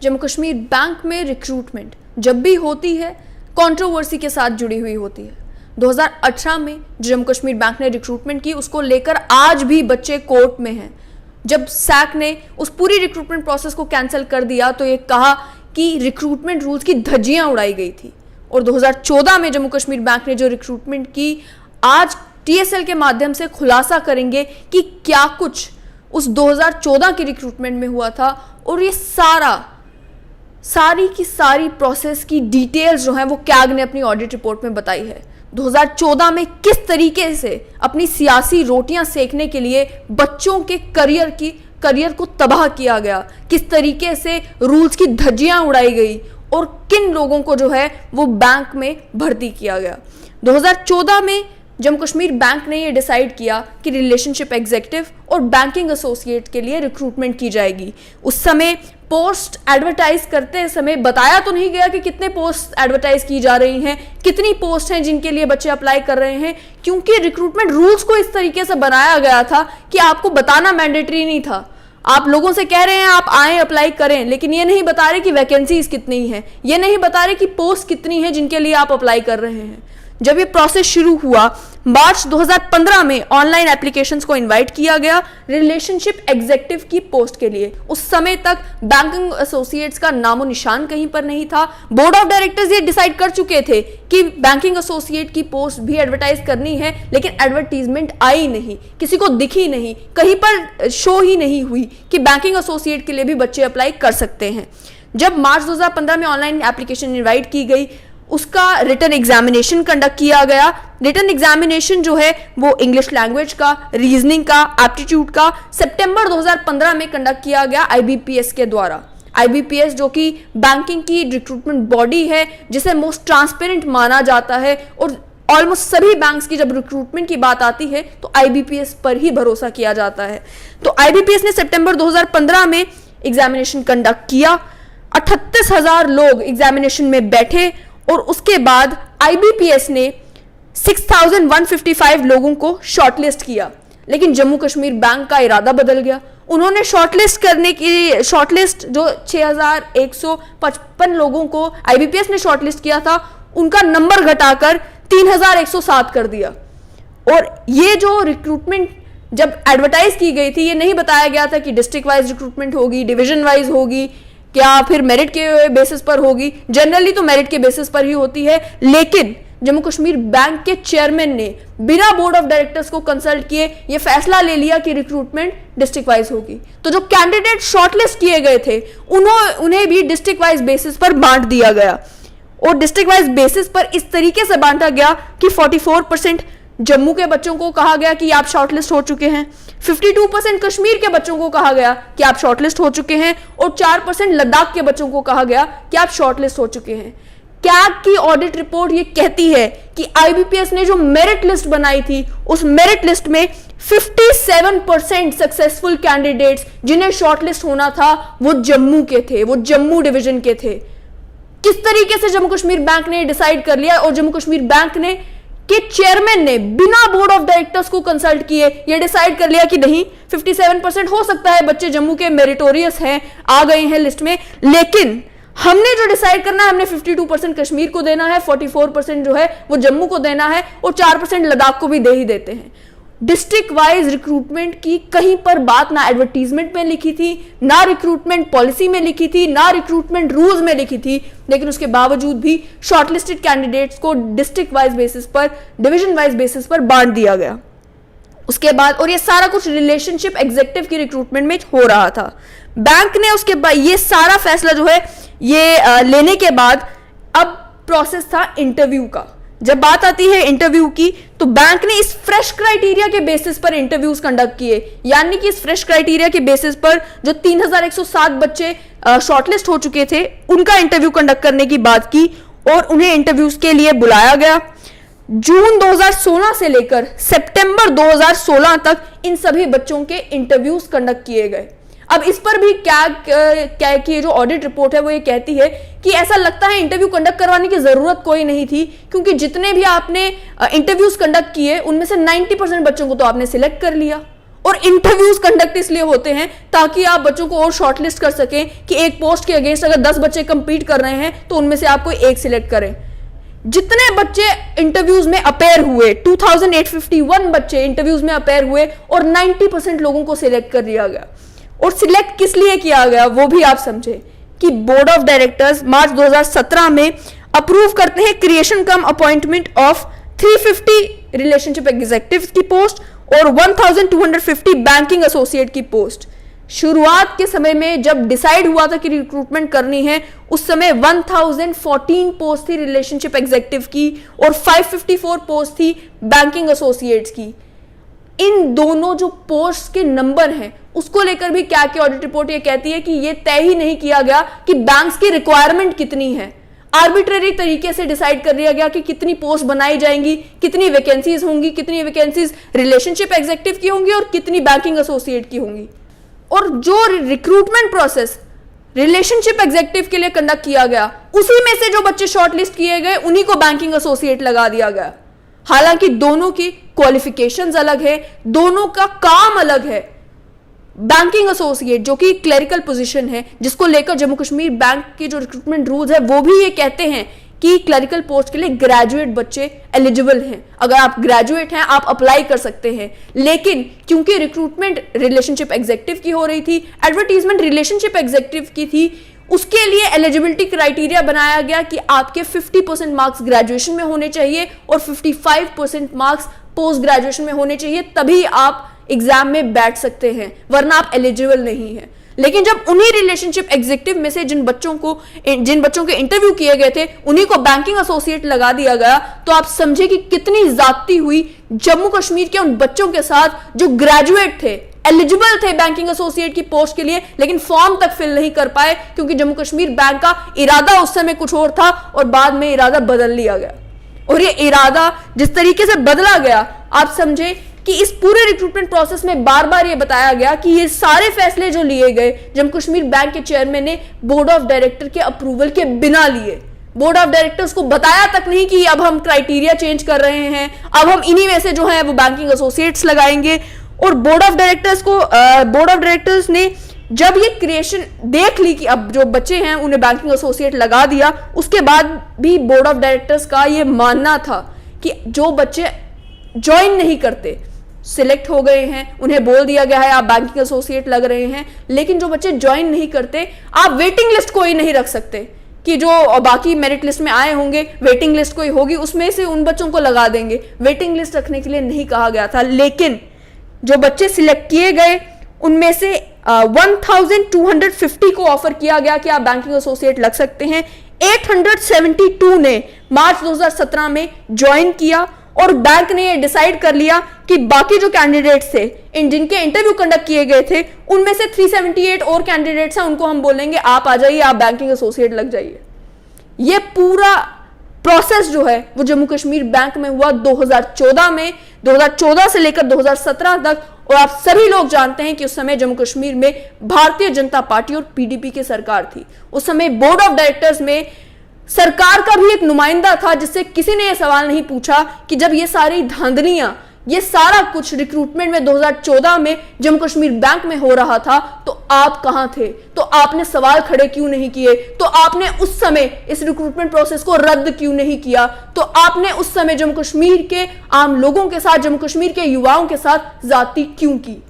Jammu Kashmir bank में recruitment जब भी होती है कंट्रोवर्सी के साथ जुड़ी हुई होती है। 2018 में जम्मू कश्मीर बैंक ने रिक्रूटमेंट की, उसको लेकर आज भी बच्चे कोर्ट में हैं। जब सैक ने उस पूरी रिक्रूटमेंट प्रोसेस को कैंसिल कर दिया तो ये कहा कि रिक्रूटमेंट रूल्स की धज्जियां उड़ाई गई थी। और 2014 में जम्मू कश्मीर बैंक ने जो रिक्रूटमेंट की, आज टीएसएल के माध्यम से खुलासा करेंगे कि क्या कुछ उस 2014 की रिक्रूटमेंट में हुआ था। और ये सारी की सारी प्रोसेस की डिटेल्स जो हैं वो कैग ने अपनी ऑडिट रिपोर्ट में बताई है। 2014 में किस तरीके से अपनी सियासी रोटियां सेकने के लिए बच्चों के करियर को तबाह किया गया, किस तरीके से रूल्स की धज्जियां उड़ाई गई और किन लोगों को जो है वो बैंक में भर्ती किया गया। 2014 में जम्मू कश्मीर बैंक ने ये डिसाइड किया कि रिलेशनशिप एग्जीक्यूटिव और बैंकिंग एसोसिएट के लिए रिक्रूटमेंट की जाएगी। उस समय पोस्ट एडवर्टाइज करते समय बताया तो नहीं गया कि कितने पोस्ट एडवर्टाइज की जा रही हैं, कितनी पोस्ट हैं जिनके लिए बच्चे अप्लाई कर रहे हैं, क्योंकि रिक्रूटमेंट रूल्स को इस तरीके से बनाया गया था कि आपको बताना मैंडेटरी नहीं था। आप लोगों से कह रहे हैं आप आए अप्लाई करें, लेकिन ये नहीं बता रहे कि वैकेंसीज कितनी हैं, ये नहीं बता रहे कि पोस्ट कितनी है जिनके लिए आप अप्लाई कर रहे हैं। जब ये प्रोसेस शुरू हुआ मार्च 2015 में ऑनलाइन एप्लीकेशंस को इनवाइट किया गया रिलेशनशिप एग्जीक्यूटिव की पोस्ट के लिए। उस समय तक बैंकिंग एसोसिएट्स का नामो निशान कहीं पर नहीं था। बोर्ड ऑफ डायरेक्टर्स ये डिसाइड कर चुके थे कि बैंकिंग एसोसिएट की पोस्ट भी एडवर्टाइज करनी है, लेकिन एडवर्टीजमेंट आई नहीं, किसी को दिखी नहीं, कहीं पर शो ही नहीं हुई कि बैंकिंग एसोसिएट के लिए भी बच्चे अप्लाई कर सकते हैं। जब मार्च 2015 में ऑनलाइन एप्लीकेशन इनवाइट की गई, उसका रिटन एग्जामिनेशन कंडक्ट किया गया। रिटन एग्जामिनेशन जो है वो इंग्लिश लैंग्वेज का, रीजनिंग का, एप्टीट्यूड का सितंबर 2015 में कंडक्ट किया गया आईबीपीएस के द्वारा। आईबीपीएस जो कि बैंकिंग की रिक्रूटमेंट बॉडी है, जिसे मोस्ट ट्रांसपेरेंट माना जाता है और ऑलमोस्ट सभी बैंक्स की जब रिक्रूटमेंट की बात आती है तो आईबीपीएस पर ही भरोसा किया जाता है। तो आईबीपीएस ने सितंबर 2015 में एग्जामिनेशन कंडक्ट किया। 38,000 लोग एग्जामिनेशन में बैठे और उसके बाद आईबीपीएस ने 6,155 लोगों को शॉर्टलिस्ट किया। लेकिन जम्मू कश्मीर बैंक का इरादा बदल गया। उन्होंने शॉर्टलिस्ट जो 6,155 लोगों को आईबीपीएस ने शॉर्टलिस्ट किया था, उनका नंबर घटाकर 3,107 कर दिया। और ये जो रिक्रूटमेंट जब एडवर्टाइज की गई थी, ये नहीं बताया गया था कि डिस्ट्रिक्ट वाइज रिक्रूटमेंट होगी, डिवीजन वाइज होगी, क्या फिर मेरिट के बेसिस पर होगी। जनरली तो मेरिट के बेसिस पर ही होती है, लेकिन जम्मू कश्मीर बैंक के चेयरमैन ने बिना बोर्ड ऑफ डायरेक्टर्स को कंसल्ट किए ये फैसला ले लिया कि रिक्रूटमेंट डिस्ट्रिक्ट वाइज होगी। तो जो कैंडिडेट शॉर्टलिस्ट किए गए थे उन्हें भी डिस्ट्रिक्ट वाइज बेसिस पर बांट दिया गया। और डिस्ट्रिक्ट वाइज बेसिस पर इस तरीके से बांटा गया कि 44% जम्मू के बच्चों को कहा गया कि आप शॉर्टलिस्ट हो चुके हैं, 52% कश्मीर के बच्चों को कहा गया कि आप शॉर्टलिस्ट हो चुके हैं और 4% लद्दाख के बच्चों को कहा गया कि आप शॉर्टलिस्ट हो चुके हैं। कैग की ऑडिट रिपोर्ट ये कहती है कि आईबीपीएस ने जो मेरिट लिस्ट बनाई थी, उस मेरिट लिस्ट में 57% सक्सेसफुल कैंडिडेट्स जिन्हें शॉर्टलिस्ट होना था वो जम्मू के थे, वो जम्मू डिवीजन के थे। किस तरीके से जम्मू कश्मीर बैंक ने डिसाइड कर लिया और जम्मू कश्मीर बैंक ने के चेयरमैन ने बिना बोर्ड ऑफ डायरेक्टर्स को कंसल्ट किए ये डिसाइड कर लिया कि नहीं, 57% हो सकता है बच्चे जम्मू के मेरिटोरियस हैं, आ गए हैं लिस्ट में, लेकिन हमने जो डिसाइड करना है, हमने 52% कश्मीर को देना है, 44% जो है वो जम्मू को देना है और 4% लद्दाख को भी दे ही देते हैं। डिस्ट्रिक्ट वाइज रिक्रूटमेंट की कहीं पर बात ना एडवर्टीजमेंट में लिखी थी, ना रिक्रूटमेंट पॉलिसी में लिखी थी, ना रिक्रूटमेंट रूल्स में लिखी थी, लेकिन उसके बावजूद भी शॉर्टलिस्टेड कैंडिडेट्स को डिस्ट्रिक्ट वाइज बेसिस पर, डिवीजन वाइज बेसिस पर बांट दिया गया। उसके बाद, और ये सारा कुछ रिलेशनशिप एग्जीक्यूटिव की रिक्रूटमेंट में हो रहा था। बैंक ने उसके बाद ये सारा फैसला जो है ये लेने के बाद अब प्रोसेस था इंटरव्यू का। जब बात आती है इंटरव्यू की, तो बैंक ने इस फ्रेश क्राइटेरिया के बेसिस पर इंटरव्यूज कंडक्ट किए, यानी कि इस फ्रेश क्राइटेरिया के बेसिस पर जो 3,107 बच्चे शॉर्टलिस्ट हो चुके थे उनका इंटरव्यू कंडक्ट करने की बात की और उन्हें इंटरव्यूज के लिए बुलाया गया। जून 2016 से लेकर सितंबर 2016 तक इन सभी बच्चों के इंटरव्यूज कंडक्ट किए गए। अब इस पर भी क्या की जो ऑडिट रिपोर्ट है वो ये कहती है कि ऐसा लगता है इंटरव्यू कंडक्ट करवाने की जरूरत कोई नहीं थी, क्योंकि जितने भी आपने इंटरव्यूज कंडक्ट किए उनमें से 90% बच्चों को तो आपने सिलेक्ट कर लिया और इंटरव्यूज कंडक्ट इसलिए होते हैं ताकि आप बच्चों को और शॉर्टलिस्ट कर सकें कि एक पोस्ट के अगेंस्ट अगर 10 बच्चे कंपीट कर रहे हैं तो उनमें से आप कोई एक सिलेक्ट करें। जितने बच्चे इंटरव्यूज में अपेयर हुए, 2851 बच्चे इंटरव्यूज में अपेयर हुए और 90% लोगों को सिलेक्ट कर दिया गया। और सिलेक्ट किस लिए किया गया वो भी आप समझे कि बोर्ड ऑफ डायरेक्टर्स मार्च 2017 में अप्रूव करते हैं creation come appointment of 350 relationship executives की पोस्ट और 1250 बैंकिंग एसोसिएट की पोस्ट। शुरुआत के समय में जब डिसाइड हुआ था कि रिक्रूटमेंट करनी है उस समय 1014 पोस्ट थी रिलेशनशिप एग्जीक्यूटिव की और 554 पोस्ट थी बैंकिंग एसोसिएट्स की। इन दोनों जो पोस्ट के नंबर हैं उसको लेकर भी क्या की ऑडिट रिपोर्ट ये कहती है कि ये तय ही नहीं किया गया कि बैंक्स की रिक्वायरमेंट कितनी है। आर्बिट्रेरी तरीके से डिसाइड कर दिया गया कि कितनी पोस्ट बनाई जाएंगी, कितनी वैकेंसीज होंगी, कितनी वैकेंसीज रिलेशनशिप एग्जीक्यूटिव की होंगी और कितनी बैंकिंग एसोसिएट की होंगी। और जो रिक्रूटमेंट प्रोसेस रिलेशनशिप एग्जीक्यूटिव के लिए कंडक्ट किया गया उसी में से जो बच्चे शॉर्टलिस्ट किए गए उन्हीं को बैंकिंग एसोसिएट लगा दिया गया। हालांकि दोनों की क्वालिफिकेशंस अलग है, दोनों का काम अलग है। बैंकिंग एसोसिएट जो कि क्लरिकल पोजीशन है जिसको लेकर जम्मू कश्मीर बैंक के जो रिक्रूटमेंट रूल्स है वो भी ये कहते हैं कि क्लरिकल पोस्ट के लिए ग्रेजुएट बच्चे एलिजिबल हैं। अगर आप ग्रेजुएट हैं आप अप्लाई कर सकते हैं, लेकिन क्योंकि रिक्रूटमेंट रिलेशनशिप एग्जीक्यूटिव की हो रही थी, एडवर्टीजमेंट रिलेशनशिप एग्जीक्यूटिव की थी, उसके लिए एलिजिबिलिटी क्राइटेरिया बनाया गया कि आपके 50% मार्क्स ग्रेजुएशन में होने चाहिए और 55% मार्क्स पोस्ट ग्रेजुएशन में होने चाहिए, तभी आप एग्जाम में बैठ सकते हैं, वरना आप एलिजिबल नहीं है। लेकिन जब उन्हीं रिलेशनशिप एग्जीक्यूटिव में से जिन बच्चों के इंटरव्यू किए गए थे उन्हीं को बैंकिंग एसोसिएट लगा दिया गया, तो आप समझे कि कितनी ज्यादती हुई जम्मू कश्मीर के उन बच्चों के साथ जो ग्रेजुएट थे, एलिजिबल थे बैंकिंग एसोसिएट की पोस्ट के लिए, लेकिन फॉर्म तक फिल नहीं कर पाए क्योंकि जम्मू कश्मीर बैंक का इरादा उस समय कुछ और था और बाद में इरादा बदल लिया गया। और ये इरादा जिस तरीके से बदला गया, आप समझे कि इस पूरे रिक्रूटमेंट प्रोसेस में बार बार ये बताया गया कि ये सारे फैसले जो लिए गए जम्मू कश्मीर बैंक के चेयरमैन ने बोर्ड ऑफ डायरेक्टर के अप्रूवल के बिना लिए। बोर्ड ऑफ डायरेक्टर्स को बताया तक नहीं कि अब हम क्राइटेरिया चेंज कर रहे हैं, अब हम इन्हीं में से जो है वो बैंकिंग एसोसिएट्स लगाएंगे। और बोर्ड ऑफ डायरेक्टर्स ने जब ये क्रिएशन देख ली कि अब जो बच्चे हैं उन्हें बैंकिंग एसोसिएट लगा दिया, उसके बाद भी बोर्ड ऑफ डायरेक्टर्स का ये मानना था कि जो बच्चे ज्वाइन नहीं करते, सिलेक्ट हो गए हैं, उन्हें बोल दिया गया है आप बैंकिंग एसोसिएट लग रहे हैं, लेकिन जो बच्चे ज्वाइन नहीं करते आप वेटिंग लिस्ट कोई नहीं रख सकते कि जो बाकी मेरिट लिस्ट में आए होंगे, वेटिंग लिस्ट कोई होगी उसमें से उन बच्चों को लगा देंगे। वेटिंग लिस्ट रखने के लिए नहीं कहा गया था। लेकिन जो बच्चे सिलेक्ट किए गए उनमें से 1250 को ऑफर किया गया कि आप बैंकिंग एसोसिएट लग सकते हैं। 872 ने मार्च 2017 में ज्वाइन किया और बैंक ने ये डिसाइड कर लिया कि बाकी जो कैंडिडेट्स थे जिनके इंटरव्यू कंडक्ट किए गए थे उनमें से 378 और कैंडिडेट्स हैं, उनको हम बोलेंगे आप आ जाइए, आप बैंकिंग एसोसिएट लग जाइए। ये पूरा प्रोसेस जो है वो जम्मू कश्मीर बैंक में हुआ 2014 में, 2014 से लेकर 2017 तक। और आप सभी लोग जानते हैं कि उस समय जम्मू कश्मीर में भारतीय जनता पार्टी और पीडीपी की सरकार थी। उस समय बोर्ड ऑफ डायरेक्टर्स में सरकार का भी एक नुमाइंदा था जिससे किसी ने यह सवाल नहीं पूछा कि जब ये सारी धांधलियां, ये सारा कुछ रिक्रूटमेंट में 2014 में जम्मू कश्मीर बैंक में हो रहा था तो आप कहां थे, तो आपने सवाल खड़े क्यों नहीं किए, तो आपने उस समय इस रिक्रूटमेंट प्रोसेस को रद्द क्यों नहीं किया, तो आपने उस समय जम्मू कश्मीर के आम लोगों के साथ, जम्मू कश्मीर के युवाओं के साथ ज्यादती क्यों की।